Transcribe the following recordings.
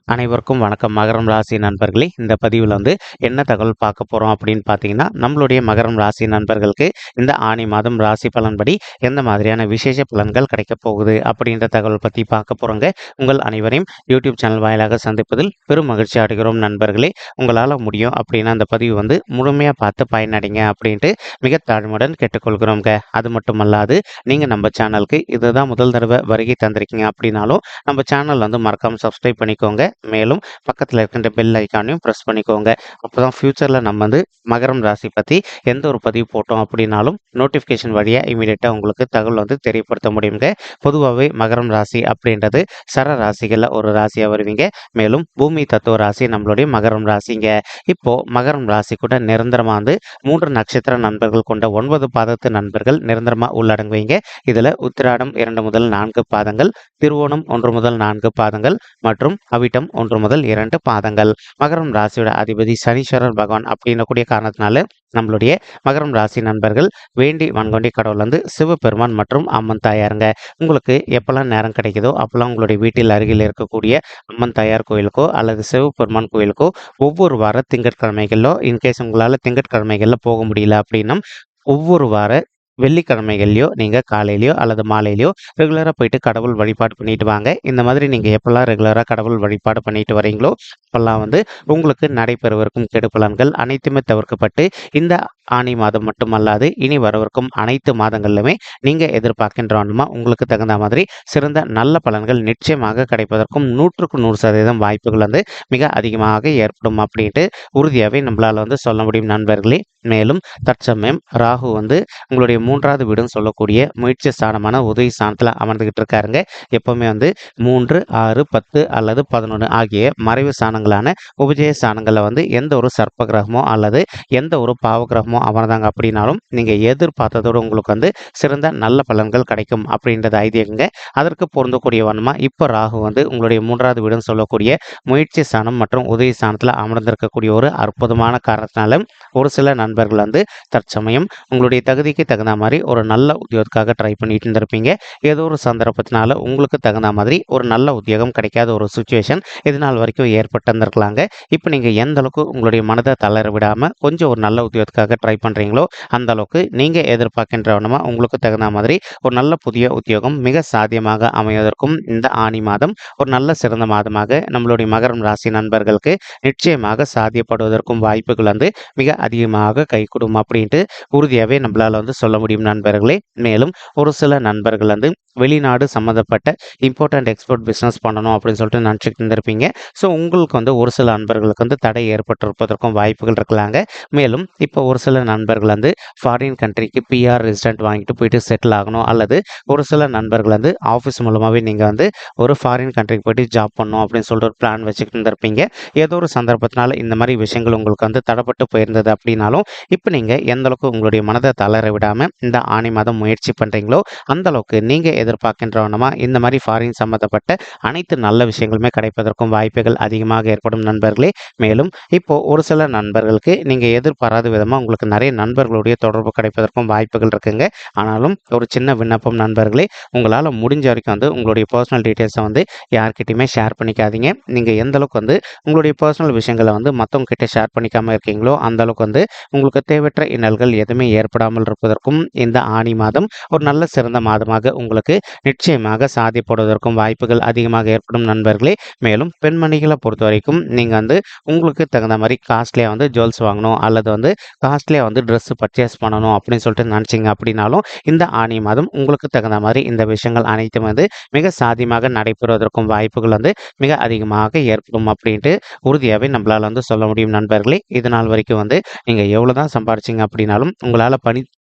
அனைவருக்கும் வணக்கம். மகரம் ராசி நண்பர்களே, இந்த பதிவில் என்ன தகவல் பார்க்க போகிறோம் அப்படின்னு பார்த்தீங்கன்னா, நம்மளுடைய மகரம் ராசி நண்பர்களுக்கு இந்த ஆணி மாதம் ராசி பலன்படி எந்த மாதிரியான விசேஷ பலன்கள் கிடைக்கப் போகுது அப்படின்ற தகவல் பற்றி பார்க்க போகிறோங்க. உங்கள் அனைவரையும் யூடியூப் சேனல் வாயிலாக சந்திப்பதில் பெரும் மகிழ்ச்சி அடைகிறோம் நண்பர்களே. உங்களால் முடியும் அப்படின்னா அந்த பதிவு முழுமையாக பார்த்து பயனடைங்க அப்படின்ட்டு மிக தாழ்மையுடன் கேட்டுக்கொள்கிறோங்க. அது மட்டுமல்லாது, நீங்கள் நம்ம சேனலுக்கு இதுதான் முதல் தடவை வருகை தந்திருக்கீங்க அப்படின்னாலும் நம்ம சேனல் மறக்காமல் சப்ஸ்கிரைப் பண்ணிக்கோங்க. மேலும் பக்கத்தில் இருக்கின்ற பெல் ஐக்கானையும் ப்ரெஸ் பண்ணிக்கோங்க. அப்போ தான் ஃப்யூச்சரில் நம்ம மகரம் ராசி பற்றி எந்த ஒரு பதிவு போட்டோம் அப்படின்னாலும் நோட்டிஃபிகேஷன் வழியாக இமீடியட்டாக உங்களுக்கு தகவல் தெரியப்படுத்த முடியுங்க. பொதுவாகவே மகரம் ராசி அப்படின்றது சர ராசிகளில் ஒரு ராசியாக வருவீங்க. மேலும் பூமி தத்துவ ராசி நம்மளுடைய மகரம் ராசிங்க. இப்போது மகரம் ராசி கூட நிரந்தரமாக 3 நட்சத்திர நண்பர்கள் கொண்ட 9 பாதத்து நண்பர்கள் நிரந்தரமாக உள்ளடங்குவீங்க. இதில் உத்திராடம் 2 முதல் 4 பாதங்கள், திருவோணம் 1 முதல் 4 பாதங்கள் மற்றும் அவிட்டம் 1 முதல் 2 பாதங்கள். மகரம் ராசியோட அதிபதி சனீஸ்வரர் பகவான் அப்படின்னக்கூடிய காரணத்தினால நம்மளுடைய மகரம் ராசி நண்பர்கள் வேண்டி வன்கொண்டி கடவுள் சிவபெருமான் மற்றும் அம்மன் தாயாருங்க. உங்களுக்கு எப்பெல்லாம் நேரம் கிடைக்குதோ அப்பெல்லாம் உங்களுடைய வீட்டில் அருகில் இருக்கக்கூடிய அம்மன் தாயார் கோயிலுக்கோ அல்லது சிவபெருமான் கோயிலுக்கோ ஒவ்வொரு வார திங்கட்கிழமைகளிலோ, இன்கேஸ் உங்களால் திங்கட்கிழமைகளில் போக முடியல அப்படின்னா ஒவ்வொரு வார வெள்ளிக்கிழமைகள்லையோ நீங்கள் காலையிலையோ அல்லது மாலையிலையோ ரெகுலராக போயிட்டு கடவுள் வழிபாடு பண்ணிட்டு வாங்க. இந்த மாதிரி நீங்கள் எப்பெல்லாம் ரெகுலராக கடவுள் வழிபாடு பண்ணிட்டு வரீங்களோ அப்பெல்லாம் உங்களுக்கு நடைபெறவிருக்கும் கெடு பலன்கள் அனைத்துமே தவிர்க்கப்பட்டு இந்த ஆணி மாதம் மட்டுமல்லாது இனி வரவிருக்கும் அனைத்து மாதங்களிலுமே நீங்கள் எதிர்பார்க்கின்றவனுமா உங்களுக்கு தகுந்த மாதிரி சிறந்த நல்ல பலன்கள் நிச்சயமாக கிடைப்பதற்கும் 100% வாய்ப்புகள் மிக அதிகமாக ஏற்படும் அப்படின்ட்டு உறுதியாகவே நம்மளால் சொல்ல முடியும் நண்பர்களே. மேலும் தற்சமயம் ராகு உங்களுடைய 3வது வீடுன்னு சொல்லக்கூடிய முயற்சி ஸ்தானமான உதவி ஸ்தானத்தில் அமர்ந்துகிட்டு இருக்காருங்க. எப்பவுமே 3, 6, 10 அல்லது 11 ஆகிய மறைவு ஸ்தானங்களான உபஜய ஸ்தானங்களில் எந்த ஒரு சர்ப்ப கிரகமோ அல்லது எந்த ஒரு பாவ கிரகமோ அமர்ந்தாங்க அப்படின்னாலும் நீங்கள் எதிர்பார்த்ததோடு உங்களுக்கு சிறந்த நல்ல பலன்கள் கிடைக்கும் அப்படின்றது ஐதீகங்க. அதற்கு பொருந்தக்கூடிய வண்ணமா இப்போ ராகு உங்களுடைய 3வது வீடுன்னு சொல்லக்கூடிய முயற்சி ஸ்தானம் மற்றும் உதவி ஸ்தானத்தில் அமர்ந்திருக்கக்கூடிய ஒரு அற்புதமான காரணத்தினால ஒரு சில நண்பர்கள் தற்சமயம் உங்களுடைய தகுதிக்கு தகுந்த மாதிரி ஒரு நல்ல உத்தியோகத்துக்காக ட்ரை பண்ணிட்டு இருந்திருப்பீங்க. ஏதோ ஒரு சந்தர்ப்பத்தினால உங்களுக்கு தகுந்த மாதிரி ஒரு நல்ல உத்தியோகம் கிடைக்காத ஒரு சுச்சுவேஷன் இது நாள் வரைக்கும் ஏற்பட்டிருந்திருக்கலாங்க. இப்போ நீங்கள் எந்த அளவுக்கு உங்களுடைய மனதை தளர விடாமல் கொஞ்சம் ஒரு நல்ல உத்தியோகத்துக்காக ட்ரை பண்ணுறீங்களோ அந்த அளவுக்கு நீங்கள் எதிர்பார்க்கின்றவனமா உங்களுக்கு தகுந்த மாதிரி ஒரு நல்ல புதிய உத்தியோகம் மிக சாத்தியமாக அமைவதற்கும் இந்த ஆணி மாதம் ஒரு நல்ல சிறந்த மாதமாக நம்மளுடைய மகரம் ராசி நண்பர்களுக்கு நிச்சயமாக சாத்தியப்படுவதற்கும் வாய்ப்புகள் மிக அதிகமாக கைகூடும் அப்படின்ட்டு உறுதியாகவே நம்மளால் சொல்ல முடியும் நண்பர்களே. மேலும் ஒரு சில நண்பர்கள் வெளிநாடு சம்மந்தப்பட்ட இம்போர்ட்டன்ட் எக்ஸ்போர்ட் பிஸ்னஸ் பண்ணணும் அப்படின்னு சொல்லிட்டு நினச்சிட்டு இருந்திருப்பீங்க. ஸோ உங்களுக்கு ஒரு சில நண்பர்களுக்கு தடை ஏற்பட்டிருப்பதற்கும் வாய்ப்புகள் இருக்கலாங்க. மேலும் இப்போ ஒரு சில நண்பர்கள் ஃபாரின் கண்ட்ரிக்கு பிஆர் ரெசிடென்ட் வாங்கிட்டு போயிட்டு செட்டில் ஆகணும் அல்லது ஒரு சில நண்பர்கள் ஆஃபீஸ் மூலமாகவே நீங்கள் ஒரு ஃபாரின் கண்ட்ரிக்கு போயிட்டு ஜாப் பண்ணணும் அப்படின்னு சொல்லிட்டு ஒரு பிளான் வச்சுக்கிட்டு இருந்திருப்பீங்க. ஏதோ ஒரு சந்தர்ப்பத்தினால இந்த மாதிரி விஷயங்கள் உங்களுக்கு தடைப்பட்டு போயிருந்தது அப்படின்னாலும் இப்போ நீங்கள் எந்த அளவுக்கு உங்களுடைய மனதை தளர விடாமல் இந்த ஆணி மாதம் முயற்சி பண்ணுறீங்களோ அந்த அளவுக்கு நீங்கள் எதிர்பார்க்கின்றவனமா இந்த மாதிரி ஃபாரின் சம்மந்தப்பட்ட அனைத்து நல்ல விஷயங்களுமே கிடைப்பதற்கும் வாய்ப்புகள் அதிகமாக ஏற்படும் நண்பர்களே. மேலும் இப்போ ஒரு சில நண்பர்களுக்கு நீங்கள் எதிர்பாராத விதமாக உங்களுக்கு நிறைய நண்பர்களுடைய தொடர்பு கிடைப்பதற்கும் வாய்ப்புகள் இருக்குங்க. ஆனாலும் ஒரு சின்ன விண்ணப்பம் நண்பர்களே, உங்களால் முடிஞ்ச வரைக்கும் உங்களுடைய பர்சனல் டீட்டெயில்ஸை யார்கிட்டையுமே ஷேர் பண்ணிக்காதீங்க. நீங்கள் எந்த அளவுக்கு உங்களுடைய பர்சனல் விஷயங்களை மற்றவங்க கிட்ட ஷேர் பண்ணிக்காமல் இருக்கீங்களோ அந்த அளவுக்கு உங்களுக்கு தேவையற்ற இன்னல்கள் எதுவுமே ஏற்படாமல் இருப்பதற்கும் இந்த ஆணி மாதம் ஒரு நல்ல சிறந்த மாதமாக உங்களுக்கு நிச்சயமாக சாத்தியப்படுவதற்கும் வாய்ப்புகள் அதிகமாக ஏற்படும் நண்பர்களே. மேலும் பெண்மணிகளை பொறுத்த வரைக்கும் நீங்கள் உங்களுக்கு தகுந்த மாதிரி காஸ்ட்லியாக ஜுவல்ஸ் வாங்கணும் அல்லது காஸ்ட்லியாக ட்ரெஸ் பர்ச்சேஸ் பண்ணணும் அப்படின்னு சொல்லிட்டு நினச்சிங்க அப்படின்னாலும் இந்த ஆணி மாதம் உங்களுக்கு தகுந்த மாதிரி இந்த விஷயங்கள் அனைத்தும் மிக சாத்தியமாக நடைபெறுவதற்கும் வாய்ப்புகள் மிக அதிகமாக ஏற்படும் அப்படின்ட்டு உறுதியாகவே நம்மளால் சொல்ல முடியும் நண்பர்களே. இதனால் வரைக்கும் நீங்கள் எவ்வளோதான் சம்பாதிச்சிங்க அப்படின்னாலும் உங்களால்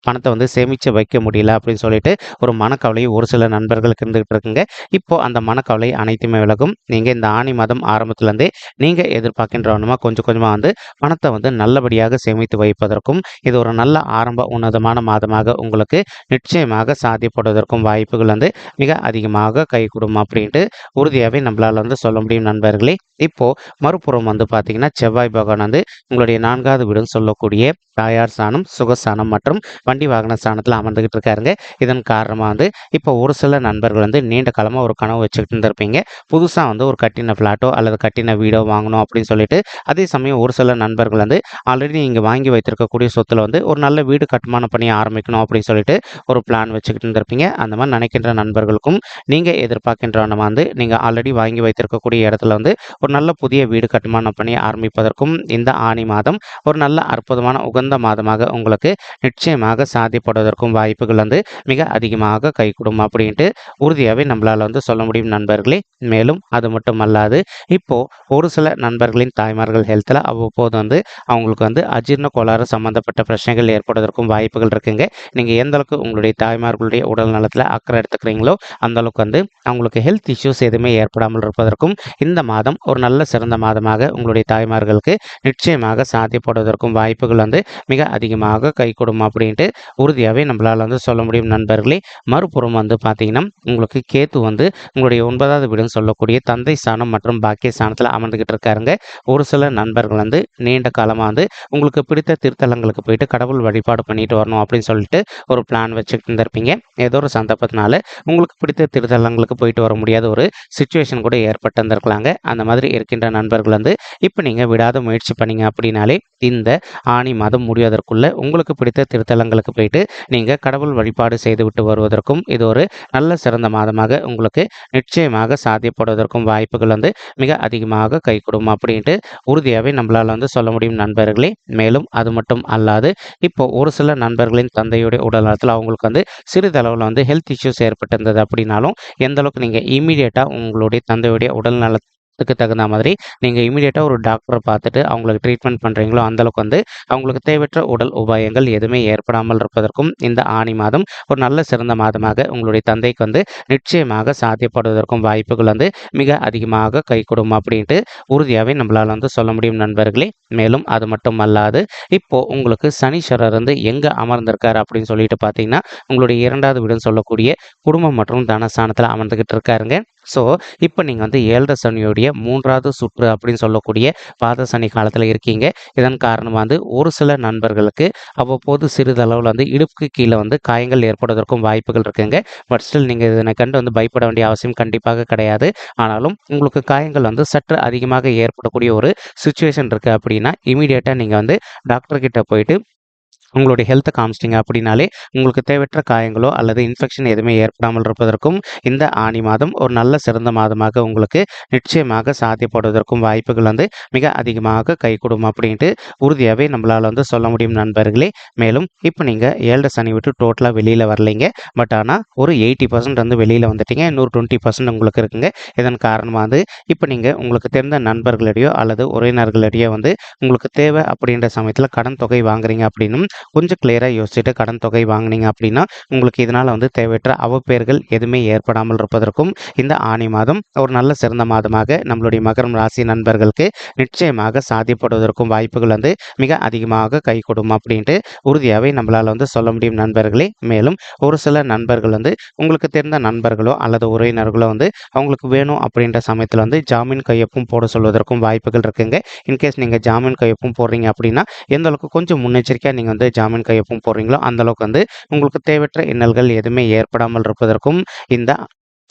பணத்தை சேமித்து வைக்க முடியல அப்படின்னு சொல்லிட்டு ஒரு மனக்கவலை ஒரு சில நண்பர்களுக்கு இருந்துகிட்டு இருக்குங்க. இப்போது அந்த மனக்கவலை அனைத்துமே விலகும். நீங்கள் இந்த ஆணி மாதம் ஆரம்பத்துலேருந்தே நீங்கள் எதிர்பார்க்கின்றவனமா கொஞ்சம் கொஞ்சமாக பணத்தை நல்லபடியாக சேமித்து வைப்பதற்கும் இது ஒரு நல்ல ஆரம்ப உன்னதமான மாதமாக உங்களுக்கு நிச்சயமாக சாத்தியப்படுவதற்கும் வாய்ப்புகள் மிக அதிகமாக கைகூடும் அப்படின்ட்டு உறுதியாகவே நம்மளால் சொல்ல முடியும் நண்பர்களே. இப்போ மறுபுறம் வந்து பார்த்தீங்கன்னா செவ்வாய் பகவான் வந்து உங்களுடைய 4வது வீடுன்னு சொல்லக்கூடிய தாயார் ஸ்தானம், சுகஸ்தானம் மற்றும் வண்டி வாகன ஸ்தானத்தில் அமர்ந்துகிட்டு இருக்காருங்க. இதன் காரணமா வந்து இப்போ ஒரு சில நண்பர்கள் வந்து நீண்ட காலமா ஒரு கனவு வச்சுக்கிட்டு இருந்திருப்பீங்க. புதுசா வந்து ஒரு கட்டின ஃப்ளாட்டோ அல்லது கட்டின வீடோ வாங்கணும் அப்படின்னு சொல்லிட்டு, அதே சமயம் ஒரு சில நண்பர்கள் வந்து ஆல்ரெடி நீங்க வாங்கி வைத்திருக்கக்கூடிய சொத்துல வந்து ஒரு நல்ல வீடு கட்டுமான பணிய ஆரம்பிக்கணும் அப்படின்னு சொல்லிட்டு ஒரு பிளான் வச்சுக்கிட்டு இருந்திருப்பீங்க. அந்த மாதிரி நினைக்கின்ற நண்பர்களுக்கும் நீங்க எதிர்பார்க்கின்றவன வந்து நீங்க ஆல்ரெடி வாங்கி வைத்திருக்கக்கூடிய இடத்துல வந்து ஒரு நல்ல புதிய வீடு கட்டுமான பணிய ஆரம்பிப்பதற்கும் இந்த ஆனி மாதம் ஒரு நல்ல அற்புதமான உகந்த மாதமாக உங்களுக்கு நிச்சயமாக சாத்தியப்படுவதற்கும் வாய்ப்புகள் வந்து மிக அதிகமாக கைகூடும் அப்படின்ட்டு உறுதியாகவே நம்மளால வந்து சொல்ல முடியும் நண்பர்களே. மேலும் அது மட்டும் அல்லாது இப்போ ஒரு சில நண்பர்களின் தாய்மார்கள் ஹெல்த்தில் அவ்வப்போது வந்து அவங்களுக்கு வந்து அஜீரண கோளாறு சம்பந்தப்பட்ட பிரச்சனைகள் ஏற்படுவதற்கும் வாய்ப்புகள் இருக்குங்க. நீங்கள் எந்த அளவுக்கு உங்களுடைய தாய்மார்களுடைய உடல் நலத்தில் அக்கறை எடுத்துக்கிறீங்களோ அந்த அளவுக்கு வந்து அவங்களுக்கு ஹெல்த் இஷ்யூஸ் எதுவுமே ஏற்படாமல் இருப்பதற்கும் இந்த மாதம் ஒரு நல்ல சிறந்த மாதமாக உங்களுடைய தாய்மார்களுக்கு நிச்சயமாக சாத்தியப்படுவதற்கும் வாய்ப்புகள் வந்து மிக அதிகமாக கைகூடும் அப்படின்ட்டு உறுதியாகவே நம்மளால் வந்து சொல்ல முடியும் நண்பர்களே. மறுபுறம் வந்து பார்த்தீங்கன்னா உங்களுக்கு கேத்து வந்து உங்களுடைய 9வது வீடுன்னு சொல்லக்கூடிய தந்தை ஸ்தானம் மற்றும் பாக்கிய ஸ்தானத்தில் அமர்ந்துகிட்டு இருக்காருங்க. ஒரு சில நண்பர்கள் வந்து நீண்ட காலமாக வந்து உங்களுக்கு பிடித்த திருத்தலங்களுக்கு போயிட்டு கடவுள் வழிபாடு பண்ணிட்டு வரணும் அப்படின்னு சொல்லிட்டு ஒரு பிளான் வச்சுக்கிட்டு இருந்திருப்பீங்க. ஏதோ ஒரு சந்தர்ப்பத்தினால உங்களுக்கு பிடித்த திருத்தலங்களுக்கு போயிட்டு வர முடியாத ஒரு சுச்சுவேஷன் கூட ஏற்பட்டு இருந்திருக்கலாங்க. அந்த மாதிரி இருக்கின்ற நண்பர்கள் வந்து இப்போ நீங்கள் விடாத முயற்சி பண்ணீங்க அப்படின்னாலே இந்த ஆனி மாதம் முடிவதற்குள்ள உங்களுக்கு பிடித்த திருத்தலங்களுக்கு போயிட்டு நீங்கள் கடவுள் வழிபாடு செய்துவிட்டு வருவதற்கும் இது ஒரு நல்ல சிறந்த மாதமாக உங்களுக்கு நிச்சயமாக சாத்தியப்படுவதற்கும் வாய்ப்புகள் வந்து மிக அதிகமாக கைகூடும் அப்படின்ட்டு உறுதியாகவே நம்மளால் வந்து சொல்ல முடியும் நண்பர்களே. மேலும் அது மட்டும் அல்லாது இப்போ ஒரு சில நண்பர்களின் தந்தையுடைய உடல் நலத்தில் அவங்களுக்கு வந்து சிறிதளவில் வந்து ஹெல்த் இஷ்யூஸ் ஏற்பட்டிருந்தது அப்படின்னாலும் எந்த அளவுக்கு நீங்கள் இமீடியட்டாக உங்களுடைய தந்தையுடைய உடல் நலத்துக்கு தகுந்த மாதிரி நீங்கள் இமீடியட்டாக ஒரு டாக்டரை பார்த்துட்டு அவங்களுக்கு ட்ரீட்மெண்ட் பண்ணுறீங்களோ அந்தளவுக்கு வந்து அவங்களுக்கு தேவையற்ற உடல் உபாயங்கள் எதுவுமே ஏற்படாமல் இருப்பதற்கும் இந்த ஆனி மாதம் ஒரு நல்ல சிறந்த மாதமாக உங்களுடைய தந்தைக்கு வந்து நிச்சயமாக சாத்தியப்படுவதற்கும் வாய்ப்புகள் வந்து மிக அதிகமாக கைகூடும் அப்படின்ட்டு உறுதியாகவே நம்மளால் வந்து சொல்ல முடியும் நண்பர்களே. மேலும் அது மட்டும் அல்லாது இப்போ உங்களுக்கு சனீஸ்வரர் வந்து எங்கே அமர்ந்திருக்காரு அப்படின்னு சொல்லிட்டு பார்த்தீங்கன்னா உங்களுடைய 2வது வீடுன்னு சொல்லக்கூடிய குடும்பம் மற்றும் தனஸ்தானத்தில் அமர்ந்துகிட்டு இருக்காருங்க. ஸோ இப்போ நீங்கள் வந்து 7 சனியுடைய 3வது சுற்று அப்படின்னு சொல்லக்கூடிய பாத சனி காலத்தில் இருக்கீங்க. இதன் காரணமாக வந்து ஒரு சில நண்பர்களுக்கு அவ்வப்போது சிறிதளவில் வந்து இடுப்புக்கு கீழே வந்து காயங்கள் ஏற்படுவதற்கும் வாய்ப்புகள் இருக்குங்க. பட் ஸ்டில் நீங்கள் இதனை கண்டு வந்து பயப்பட வேண்டிய அவசியம் கண்டிப்பாக கிடையாது. ஆனாலும் உங்களுக்கு காயங்கள் வந்து சற்று அதிகமாக ஏற்படக்கூடிய ஒரு சுச்சுவேஷன் இருக்குது அப்படின்னா இமீடியட்டாக நீங்கள் வந்து டாக்டர்கிட்ட போயிட்டு உங்களுடைய ஹெல்த்தை காமிச்சிட்டிங்க அப்படின்னாலே உங்களுக்கு தேவையற்ற காயங்களோ அல்லது இன்ஃபெக்ஷன் எதுவுமே ஏற்படாமல் இருப்பதற்கும் இந்த ஆனி மாதம் ஒரு நல்ல சிறந்த மாதமாக உங்களுக்கு நிச்சயமாக சாத்தியப்படுவதற்கும் வாய்ப்புகள் வந்து மிக அதிகமாக கைகூடும் அப்படின்ட்டு உறுதியாகவே நம்மளால் வந்து சொல்ல முடியும் நண்பர்களே. மேலும் இப்போ நீங்கள் 7 சனி விட்டு டோட்டலாக வெளியில் வரலைங்க. பட் ஆனால் ஒரு 80% வந்து வெளியில் வந்துட்டீங்க. இன்னொரு 20% உங்களுக்கு இருக்குங்க. இதன் காரணமாக வந்து இப்போ நீங்கள் உங்களுக்கு தெரிந்த நண்பர்களிடையோ அல்லது உறவினர்களிடையோ வந்து உங்களுக்கு தேவை அப்படின்ற சமயத்தில் கடன் தொகை வாங்குறீங்க அப்படின்னும் கொஞ்சம் கிளியராக யோசிச்சுட்டு கடன் தொகை வாங்கினீங்க அப்படின்னா உங்களுக்கு இதனால் வந்து தேவையற்ற அவப்பெயர்கள் எதுவுமே ஏற்படாமல் இருப்பதற்கும் இந்த ஆனி மாதம் ஒரு நல்ல சிறந்த மாதமாக நம்மளுடைய மகரம் ராசி நண்பர்களுக்கு நிச்சயமாக சாத்தியப்படுவதற்கும் வாய்ப்புகள் வந்து மிக அதிகமாக கைகூடும் அப்படின்ட்டு உறுதியாகவே நம்மளால் வந்து சொல்ல முடியும் நண்பர்களே. மேலும் ஒரு சில நண்பர்கள் வந்து உங்களுக்கு தெரிந்த நண்பர்களோ அல்லது உறவினர்களோ வந்து அவங்களுக்கு வேணும் அப்படின்ற சமயத்தில் வந்து ஜாமீன் கையொப்பம் போட சொல்வதற்கும் வாய்ப்புகள் இருக்குங்க. இன்கேஸ் நீங்கள் ஜாமீன் கையொப்பம் போடுறீங்க அப்படின்னா எந்த அளவுக்கு கொஞ்சம் முன்னெச்சரிக்கையாக நீங்கள் வந்து ஜாமீன் கையொப்பம் போடுறீங்களோ அந்த அளவுக்கு வந்து உங்களுக்கு தேவையற்ற இன்னல்கள் எதுவுமே ஏற்படாமல் இருப்பதற்கும் இந்த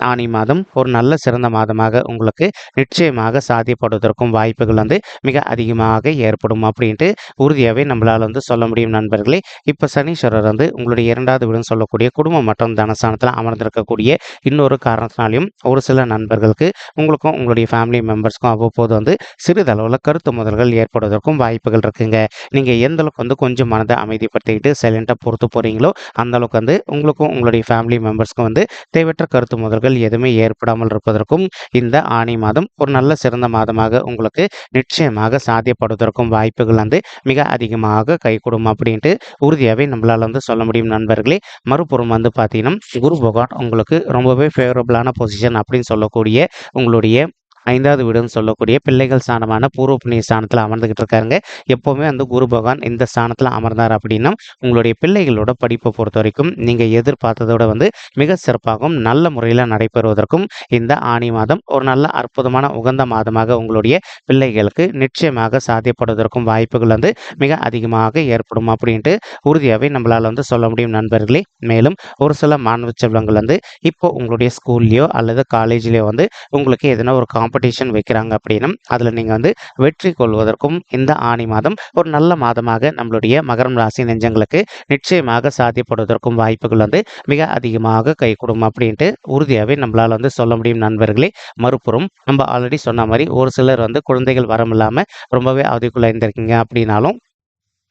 ஆனி மாதம் ஒரு நல்ல சிறந்த மாதமாக உங்களுக்கு நிச்சயமாக சாத்தியப்படுவதற்கும் வாய்ப்புகள் வந்து மிக அதிகமாக ஏற்படும் அப்படின்ட்டு உறுதியாகவே நம்மளால் வந்து சொல்ல முடியும் நண்பர்களே. இப்போ சனீஸ்வரர் வந்து உங்களுடைய 2வது வீடுன்னு சொல்லக்கூடிய குடும்பம் மற்றும் தனஸ்தானத்தில் அமர்ந்திருக்கக்கூடிய இன்னொரு காரணத்தினாலையும் ஒரு சில நண்பர்களுக்கு உங்களுக்கும் உங்களுடைய ஃபேமிலி மெம்பர்ஸ்க்கும் அவ்வப்போது வந்து சிறிதளவில் கருத்து முதல்கள் ஏற்படுவதற்கும் வாய்ப்புகள் இருக்குங்க. நீங்கள் எந்த அளவுக்கு வந்து கொஞ்சம் மனதை அமைதிப்படுத்திக்கிட்டு சைலண்ட்டாக பொறுத்து போகிறீங்களோ அந்த அளவுக்கு வந்து உங்களுக்கும் உங்களுடைய ஃபேமிலி மெம்பர்ஸ்க்கும் வந்து தேவையற்ற கருத்து முதல்கள் எதுவுமே ஏற்படாமல் இருப்பதற்கும் இந்த ஆனி மாதம் ஒரு நல்ல சிறந்த மாதமாக உங்களுக்கு நிச்சயமாக சாத்தியப்படுவதற்கும் வாய்ப்புகள் வந்து மிக அதிகமாக கைகூடும் அப்படின்ட்டு உறுதியாகவே நம்மளால் வந்து சொல்ல முடியும் நண்பர்களே. மறுபுறம் வந்து பார்த்தீங்கன்னா குரு பகவான் உங்களுக்கு ரொம்பவே ஃபேவரபிளான பொசிஷன் அப்படின்னு சொல்லக்கூடிய உங்களுடைய 5வது வீடுன்னு சொல்லக்கூடிய பிள்ளைகள் ஸ்தானமான பூர்வ புண்ணிய ஸ்தானத்துல அமர்ந்துகிட்டு இருக்காருங்க. எப்பவுமே வந்து குரு பகவான் இந்த ஸ்தானத்துல அமர்ந்தார் அப்படின்னா உங்களுடைய பிள்ளைகளோட படிப்பை பொறுத்த வரைக்கும் நீங்க எதிர்பார்த்ததோட வந்து மிக சிறப்பாகவும் நல்ல முறையில் நடைபெறுவதற்கும் இந்த ஆனி மாதம் ஒரு நல்ல அற்புதமான உகந்த மாதமாக உங்களுடைய பிள்ளைகளுக்கு நிச்சயமாக சாத்தியப்படுவதற்கும் வாய்ப்புகள் வந்து மிக அதிகமாக ஏற்படும் அப்படின்ட்டு உறுதியாகவே நம்மளால் வந்து சொல்ல முடியும் நண்பர்களே. மேலும் ஒரு சில மாணவ செல்வங்கள் வந்து இப்போ உங்களுடைய ஸ்கூல்லையோ அல்லது காலேஜ்லேயோ வந்து உங்களுக்கு எதனா ஒரு காம்படிஷன் வைக்கிறாங்க அப்படின்னா அதில் நீங்கள் வந்து வெற்றி கொள்வதற்கும் இந்த ஆனி மாதம் ஒரு நல்ல மாதமாக நம்மளுடைய மகரம் ராசி நெஞ்சங்களுக்கு நிச்சயமாக சாத்தியப்படுவதற்கும் வாய்ப்புகள் வந்து மிக அதிகமாக கைகூடும் அப்படின்ட்டு உறுதியாகவே நம்மளால் வந்து சொல்ல முடியும் நண்பர்களே. மறுபுறம் நம்ம ஆல்ரெடி சொன்ன மாதிரி ஒரு சிலர் வந்து குழந்தைகள் வரம் இல்லாமல் ரொம்பவே அவதிக்குள்ள இருந்திருக்கீங்க அப்படின்னாலும்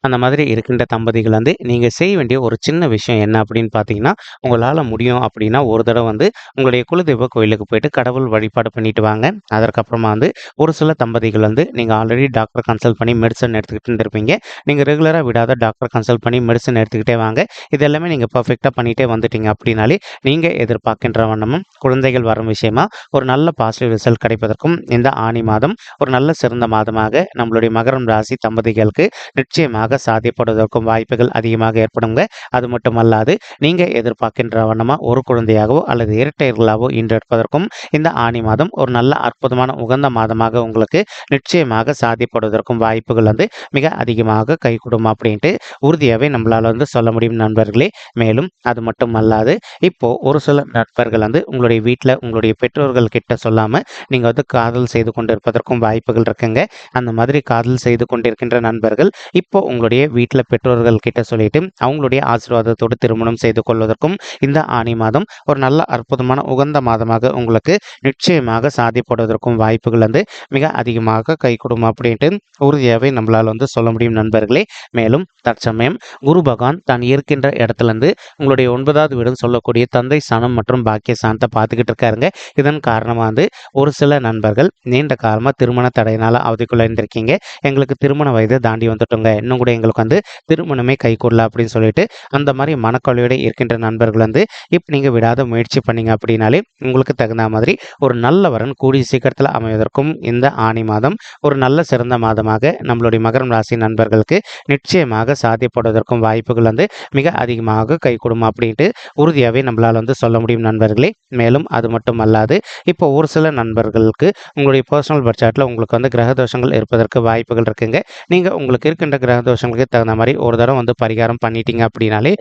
அந்த மாதிரி இருக்கின்ற தம்பதிகள் வந்து நீங்கள் செய்ய வேண்டிய ஒரு சின்ன விஷயம் என்ன அப்படின்னு பார்த்தீங்கன்னா, உங்களால் முடியும் அப்படின்னா ஒரு தடவை வந்து உங்களுடைய குலதெய்வ கோயிலுக்கு போயிட்டு கடவுள் வழிபாடு பண்ணிட்டு வாங்க. அதற்கப்புறமா வந்து ஒரு சில தம்பதிகள் வந்து நீங்கள் ஆல்ரெடி டாக்டர் கன்சல்ட் பண்ணி மெடிசன் எடுத்துக்கிட்டு இருந்திருப்பீங்க. நீங்கள் ரெகுலராக விடாத டாக்டர் கன்சல்ட் பண்ணி மெடிசன் எடுத்துக்கிட்டே வாங்க. இது எல்லாமே நீங்கள் பர்ஃபெக்டாக பண்ணிகிட்டே வந்துட்டீங்க அப்படின்னாலே நீங்கள் எதிர்பார்க்கின்ற வண்ணமும் குழந்தைகள் வரும் விஷயமா ஒரு நல்ல பாசிட்டிவ் ரிசல்ட் கிடைப்பதற்கும் இந்த ஆனி மாதம் ஒரு நல்ல சிறந்த மாதமாக நம்மளுடைய மகரம் ராசி தம்பதிகளுக்கு நிச்சயமாக சாத்தியப்படுவதற்கும் வாய்ப்புகள் அதிகமாக ஏற்படுங்க. அது மட்டுமல்லாது நீங்க எதிர்பார்க்கின்ற வண்ணமா ஒரு குழந்தையாகவோ அல்லது இரட்டையர்களாகவோ ஈன்றெடுப்பதற்கும் இந்த ஆனி மாதம் ஒரு நல்ல அற்புதமான உகந்த மாதமாக உங்களுக்கு நிச்சயமாக சாத்தியப்படுவதற்கும் வாய்ப்புகள் வந்து மிக அதிகமாக கைகூடும் அப்படின்ட்டு உறுதியாகவே நம்மளால வந்து சொல்ல முடியும் நண்பர்களே. மேலும் அது மட்டும் அல்லாது இப்போ ஒரு சில நண்பர்கள் வந்து உங்களுடைய வீட்டில் உங்களுடைய பெற்றோர்கள் கிட்ட சொல்லாம நீங்க வந்து காதல் செய்து கொண்டிருப்பதற்கும் வாய்ப்புகள் இருக்குங்க. அந்த மாதிரி காதல் செய்து கொண்டிருக்கின்ற நண்பர்கள் இப்போ உங்களுடைய வீட்டில் பெற்றோர்கள் கிட்ட சொல்லிட்டு அவங்களுடைய ஆசீர்வாதத்தோடு திருமணம் செய்து கொள்வதற்கும் இந்த ஆனி மாதம் ஒரு நல்ல அற்புதமான உகந்த மாதமாக உங்களுக்கு நிச்சயமாக சாத்தியப்படுவதற்கும் வாய்ப்புகள் வந்து மிக அதிகமாக கைகூடும் அப்படின்ட்டு உறுதியாகவே நம்மளால் வந்து சொல்ல முடியும் நண்பர்களே. மேலும் தற்சமயம் குரு பகவான் தான் இருக்கின்ற இடத்துல இருந்து உங்களுடைய 9வது வீடுன்னு சொல்லக்கூடிய தந்தை ஸ்தானம் மற்றும் பாக்கிய ஸ்தானத்தை பார்த்துக்கிட்டு இருக்காருங்க. இதன் காரணமாக வந்து ஒரு சில நண்பர்கள் நீண்ட காலமாக திருமண தடையினால அவதிக்குள்ள இருந்திருக்கீங்க. எங்களுக்கு திருமண வயதை தாண்டி வந்துட்டோங்க, இன்னும் கூட எங்களுக்கு வந்து திருமணமே கைகூடல அப்படின்னு சொல்லிட்டு அந்த மாதிரி மனக்கவலையோடு இருக்கின்ற நண்பர்கள் வந்து இப்போ நீங்கள் விடாத முயற்சி பண்ணீங்க அப்படின்னாலே உங்களுக்கு தகுந்த மாதிரி ஒரு நல்ல வரன் கூடிய சீக்கிரத்தில் அமைவதற்கும் இந்த ஆனி மாதம் ஒரு நல்ல சிறந்த மாதமாக நம்மளுடைய மகரம் ராசி நண்பர்களுக்கு நிச்சயமாக சாத்தியப்படுவதற்கும் வாய்ப்புகள் வந்து மிக அதிகமாக கைகூடும் அப்படின்ட்டு உறுதியாகவே நம்மளால் வந்து சொல்ல முடியும் நண்பர்களே. மேலும் அது மட்டும் அல்லாது இப்போ ஒரு சில நண்பர்களுக்கு உங்களுடைய பர்சனல் பட்ஜெட்டில் உங்களுக்கு வந்து கிரக தோஷங்கள் இருப்பதற்கு வாய்ப்புகள் இருக்குங்க. நீங்கள் உங்களுக்கு இருக்கின்ற கிரக தோஷங்களுக்கு தகுந்த மாதிரி ஒரு தடவை வந்து பரிகாரம் பண்ணிட்டீங்க அப்படின்னாலே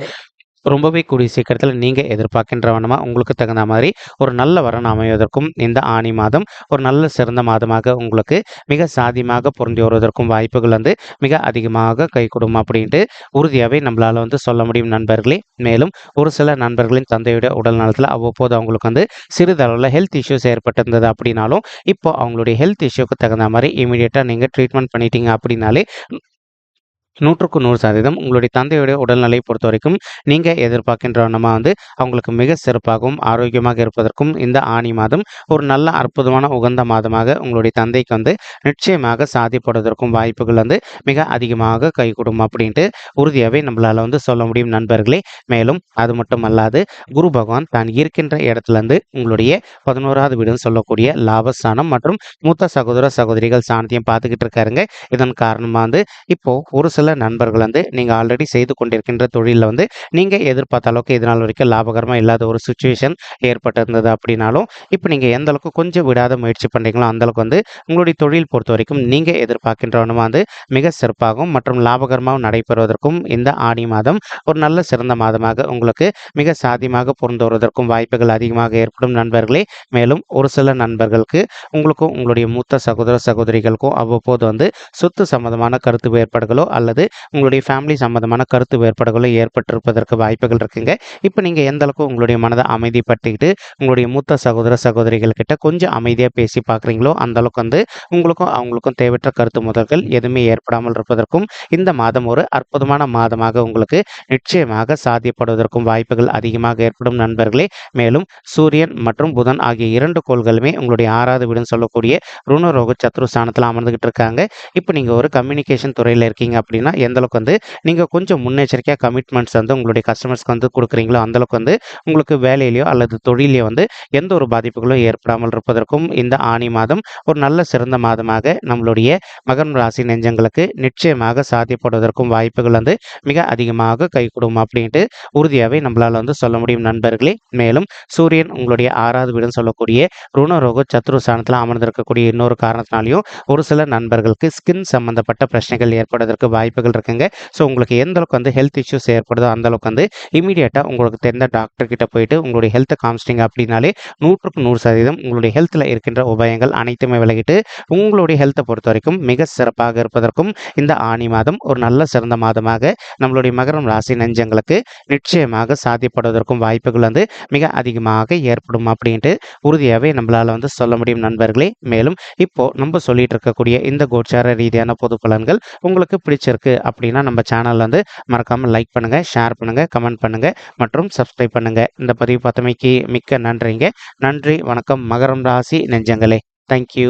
ரொம்பவே கூடிய சீக்கிரத்தில் நீங்கள் எதிர்பார்க்கின்ற வண்ணமாக உங்களுக்கு தகுந்த மாதிரி ஒரு நல்ல வரன் அமைவதற்கும் இந்த ஆனி மாதம் ஒரு நல்ல சிறந்த மாதமாக உங்களுக்கு மிக சாதியமாக பொருந்தி வருவதற்கும் வாய்ப்புகள் வந்து மிக அதிகமாக கைகூடும் அப்படின்ட்டு உறுதியாகவே நம்மளால் வந்து சொல்ல முடியும் நண்பர்களே. மேலும் ஒரு சில நண்பர்களின் தந்தையுடைய உடல் நலத்தில் அவ்வப்போது அவங்களுக்கு வந்து சிறிதளவில் ஹெல்த் இஷ்யூஸ் ஏற்பட்டிருந்தது அப்படின்னாலும் இப்போ அவங்களுடைய ஹெல்த் இஷ்யூக்கு தகுந்த மாதிரி இமீடியட்டாக நீங்கள் ட்ரீட்மெண்ட் பண்ணிட்டீங்க அப்படின்னாலே 100% உங்களுடைய தந்தையுடைய உடல்நிலையை பொறுத்த வரைக்கும் நீங்கள் எதிர்பார்க்கின்ற வண்ணமாக வந்து அவங்களுக்கு மிக சிறப்பாகவும் ஆரோக்கியமாக இருப்பதற்கும் இந்த ஆனி மாதம் ஒரு நல்ல அற்புதமான உகந்த மாதமாக உங்களுடைய தந்தைக்கு வந்து நிச்சயமாக சாதிப்படுவதற்கும் வாய்ப்புகள் வந்து மிக அதிகமாக கைகூடும் அப்படின்ட்டு உறுதியாகவே நம்மளால் வந்து சொல்ல முடியும் நண்பர்களே. மேலும் அது மட்டும் அல்லாது குரு பகவான் தான் இருக்கின்ற இடத்துலேருந்து உங்களுடைய 11வது வீடுன்னு சொல்லக்கூடிய லாபஸ்தானம் மற்றும் மூத்த சகோதர சகோதரிகள் ஸ்தானத்தையும் பார்த்துக்கிட்டு இருக்காருங்க. இதன் காரணமாக வந்து இப்போ ஒரு சில நண்பர்கள் வந்து நீங்கள் ஆல்ரெடி செய்து கொண்டிருக்கின்ற தொழிலில் வந்து நீங்கள் எதிர்பார்த்த அளவுக்கு இது நாள் வரைக்கும் லாபகரமாக இல்லாத ஒரு சுச்சுவேஷன் ஏற்பட்டிருந்தது அப்படின்னாலும் இப்போ நீங்கள் எந்த அளவுக்கு கொஞ்சம் விடாத முயற்சி பண்ணுறீங்களோ அந்தளவுக்கு வந்து உங்களுடைய தொழில் பொறுத்த வரைக்கும் நீங்கள் எதிர்பார்க்கின்றவனுமா வந்து மிக சிறப்பாகவும் மற்றும் லாபகரமாகவும் நடைபெறுவதற்கும் இந்த ஆனி மாதம் ஒரு நல்ல சிறந்த மாதமாக உங்களுக்கு மிக சாதியமாக பொருந்து வருவதற்கும் வாய்ப்புகள் அதிகமாக ஏற்படும் நண்பர்களே. மேலும் ஒரு சில நண்பர்களுக்கு உங்களுக்கும் உங்களுடைய மூத்த சகோதர சகோதரிகளுக்கும் அவ்வப்போது வந்து சொத்து சம்பந்தமான கருத்து வேறுபாடுகளோ அல்லது உங்களுடைய ஃபேமிலி சம்பந்தமான கருத்து வேறுபாடுகளோ ஏற்பட்டிருப்பதற்கு வாய்ப்புகள் இருக்குங்க. இப்போ நீங்கள் எந்த அளவுக்கு உங்களுடைய மனதை அமைதிப்படுத்திக்கிட்டு உங்களுடைய மூத்த சகோதர சகோதரிகள் கிட்ட கொஞ்சம் அமைதியாக பேசி பார்க்குறீங்களோ அந்த அளவுக்கு வந்து உங்களுக்கும் அவங்களுக்கும் தேவையற்ற கருத்து முதல்கள் எதுவுமே ஏற்படாமல் இருப்பதற்கும் இந்த மாதம் ஒரு அற்புதமான மாதமாக உங்களுக்கு நிச்சயமாக சாத்தியப்படுவதற்கும் வாய்ப்புகள் அதிகமாக ஏற்படும் நண்பர்களே. மேலும் சூரியன் மற்றும் புதன் ஆகிய 2 கோள்களுமே உங்களுடைய 6வது வீடுன்னு சொல்லக்கூடிய ருணரோக சத்ரு ஸ்தானத்தில் அமர்ந்துகிட்டு இருக்காங்க. இப்போ நீங்கள் ஒரு கம்யூனிகேஷன் துறையில் இருக்கீங்க அப்படின்னா பார்த்தீங்கன்னா, எந்த அளவுக்கு வந்து நீங்க கொஞ்சம் முன்னெச்சரிக்கையா கமிட்மெண்ட்ஸ் வந்து உங்களுடைய கஸ்டமர்ஸ்க்கு வந்து குடுக்குறீங்களோ, அந்த அளவுக்கு வந்து உங்களுக்கு வேலையிலயோ அல்லது தொழில்லயோ வந்து எந்த ஒரு பாதிப்புகளும் ஏற்படாமல் இருப்பதற்கும் இந்த ஆனி மாதம் ஒரு நல்ல சிறந்த மாதமாக நம்மளுடைய மகரம் ராசி நெஞ்சங்களுக்கு நிச்சயமாக சாத்தியப்படுவதற்கும் வாய்ப்புகள் வந்து மிக அதிகமாக கைகூடும் அப்படின்ட்டு உறுதியாவே நம்மளால வந்து சொல்ல முடியும் நண்பர்களே. மேலும் சூரியன் உங்களுடைய 6வது வீடுன்னு சொல்லக்கூடிய ருணரோக சத்ரு ஸ்தானத்துல அமர்ந்திருக்கக்கூடிய இன்னொரு காரணத்தினாலயும் ஒரு சில நண்பர்களுக்கு ஸ்கின் சம்பந்தப்பட்ட பிரச்சனைகள் ஏற்படுவதற்கு வாய்ப்புகள் இருக்குங்க. ஸோ உங்களுக்கு எந்த அளவுக்கு வந்து ஹெல்த் இஷ்யூஸ் ஏற்படுதோ அந்த அளவுக்கு வந்து இமீடியட்டா உங்களுக்கு தெரிந்த டாக்டர் கிட்ட போயிட்டு உங்களுடைய ஹெல்த்தை காமிச்சிட்டிங்க அப்படின்னாலே 100க்கு 100% உங்களுடைய ஹெல்த்ல இருக்கின்ற உபாயங்கள் அனைத்துமே விலகிட்டு உங்களுடைய ஹெல்த்தை பொறுத்த வரைக்கும் மிக சிறப்பாக இருப்பதற்கும் இந்த ஆனி மாதம் ஒரு நல்ல சிறந்த மாதமாக நம்மளுடைய மகரம் ராசி நெஞ்சங்களுக்கு நிச்சயமாக சாத்தியப்படுவதற்கும் வாய்ப்புகள் வந்து மிக அதிகமாக ஏற்படும் அப்படின்ட்டு உறுதியாகவே நம்மளால வந்து சொல்ல முடியும் நண்பர்களே. மேலும் இப்போ நம்ம சொல்லிட்டு இருக்கக்கூடிய இந்த கோச்சார ரீதியான பொது பலன்கள் உங்களுக்கு பிடிச்சிருக்கு அப்படின்னா நம்ம சேனல்ல வந்து மறக்காம லைக் பண்ணுங்க, ஷேர் பண்ணுங்க, கமெண்ட் பண்ணுங்க மற்றும் சப்ஸ்கிரைப் பண்ணுங்க. இந்த பதிவு பார்த்தமைக்கு மிக்க நன்றிங்க. நன்றி, வணக்கம் மகரம் ராசி நெஞ்சங்களே. தேங்க்யூ.